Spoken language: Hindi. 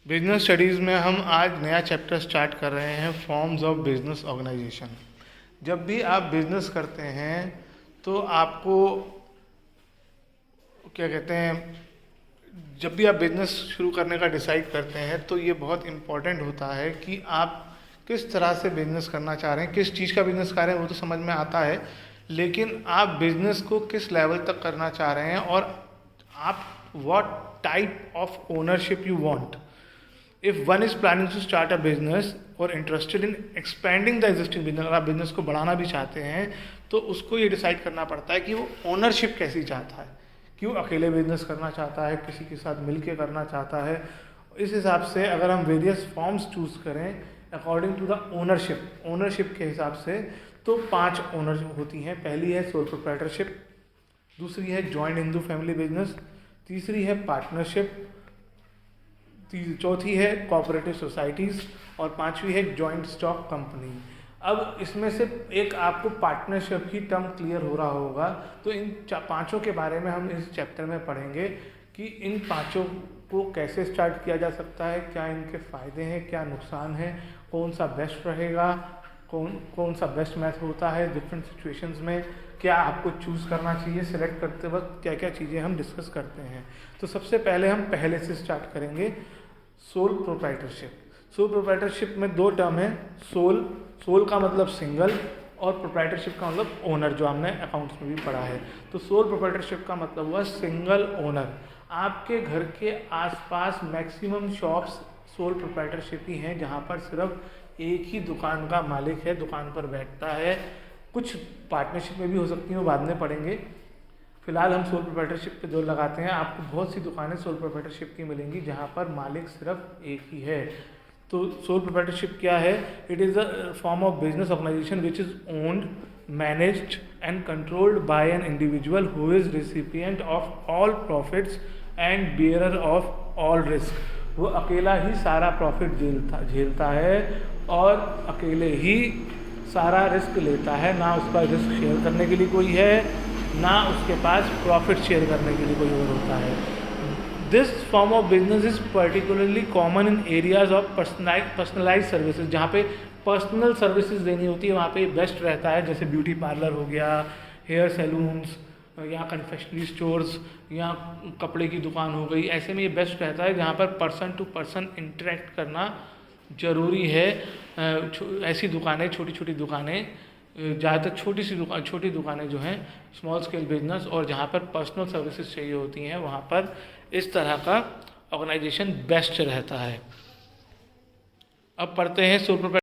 बिजनेस स्टडीज़ में हम आज नया चैप्टर स्टार्ट कर रहे हैं, फॉर्म्स ऑफ बिजनेस ऑर्गेनाइजेशन। जब भी आप बिजनेस करते हैं तो आपको क्या कहते हैं, जब भी आप बिजनेस शुरू करने का डिसाइड करते हैं तो ये बहुत इम्पोर्टेंट होता है कि आप किस तरह से बिजनेस करना चाह रहे हैं, किस चीज़ का बिजनेस कर रहे हैं वो तो समझ में आता है, लेकिन आप बिजनेस को किस लेवल तक करना चाह रहे हैं और आप what type of ownership you want. If one is planning to start a business और interested in expanding the existing business, अगर आप बिजनेस को बढ़ाना भी चाहते हैं तो उसको ये डिसाइड करना पड़ता है कि वो ओनरशिप कैसी चाहता है, कि वो अकेले बिजनेस करना चाहता है, किसी के साथ मिल के करना चाहता है। इस हिसाब से अगर हम वेरियस फॉर्म्स चूज़ करें अकॉर्डिंग टू द ओनरशिप के हिसाब से, तो 5 ओनर होती हैं। पहली है सोल प्रोप्राइटरशिप, दूसरी है जॉइंट हिंदू फैमिली बिजनेस, तीसरी है पार्टनरशिप, चौथी है कोऑपरेटिव सोसाइटीज़ और पांचवी है जॉइंट स्टॉक कंपनी। अब इसमें से एक आपको पार्टनरशिप की टर्म क्लियर हो रहा होगा, तो इन पांचों के बारे में हम इस चैप्टर में पढ़ेंगे कि इन पांचों को कैसे स्टार्ट किया जा सकता है, क्या इनके फ़ायदे हैं, क्या नुकसान है, कौन सा बेस्ट रहेगा, कौन सा बेस्ट मेथड होता है डिफरेंट सिचुएशंस में, क्या आपको चूज़ करना चाहिए सिलेक्ट करते वक्त, क्या क्या चीज़ें हम डिस्कस करते हैं। तो सबसे पहले हम पहले से स्टार्ट करेंगे, सोल प्रोप्राइटरशिप। सोल प्रोप्राइटरशिप में 2 टर्म है, सोल का मतलब सिंगल और प्रोप्राइटरशिप का मतलब ओनर, जो हमने अकाउंट्स में भी पढ़ा है। तो सोल प्रोप्राइटरशिप का मतलब हुआ सिंगल ओनर। आपके घर के आसपास मैक्सिमम शॉप्स सोल प्रोप्राइटरशिप ही हैं, जहाँ पर सिर्फ एक ही दुकान का मालिक है, दुकान पर बैठता है। कुछ पार्टनरशिप में भी हो सकती हैं, वो बाद में पढ़ेंगे। फिलहाल हम सोल प्रोप्राइटरशिप पे जोर लगाते हैं। आपको बहुत सी दुकानें सोल प्रोप्राइटरशिप की मिलेंगी जहाँ पर मालिक सिर्फ एक ही है। तो सोल प्रोप्राइटरशिप क्या है? It is a form of business organisation which is owned, managed and controlled by an individual who is recipient of all profits and bearer of all risk. वो अकेला ही सारा प्रॉफिट झेलता है और अकेले ही सारा रिस्क लेता है, ना उसका रिस्क शेयर करने के लिए कोई है, ना उसके पास प्रॉफिट शेयर करने के लिए कोई और होता है। This form of business is particularly common in areas of personalise services. जहाँ पे पर्सनल सर्विसेज देनी होती है वहाँ पे बेस्ट रहता है, जैसे ब्यूटी पार्लर हो गया, हेयर सैलून्स या कन्फेक्शनरी स्टोर्स या कपड़े की दुकान हो गई। ऐसे में ये बेस्ट रहता है जहाँ पर पर्सन टू पर्सन इंटरेक्ट करना ज़रूरी है। ऐसी दुकानें, छोटी छोटी दुकानें, ज़्यादातर छोटी दुकानें जो हैं, स्मॉल स्केल बिजनेस, और जहाँ पर पर्सनल सर्विसेज चाहिए होती हैं, वहाँ पर इस तरह का ऑर्गेनाइजेशन बेस्ट रहता है। अब पढ़ते हैं सोल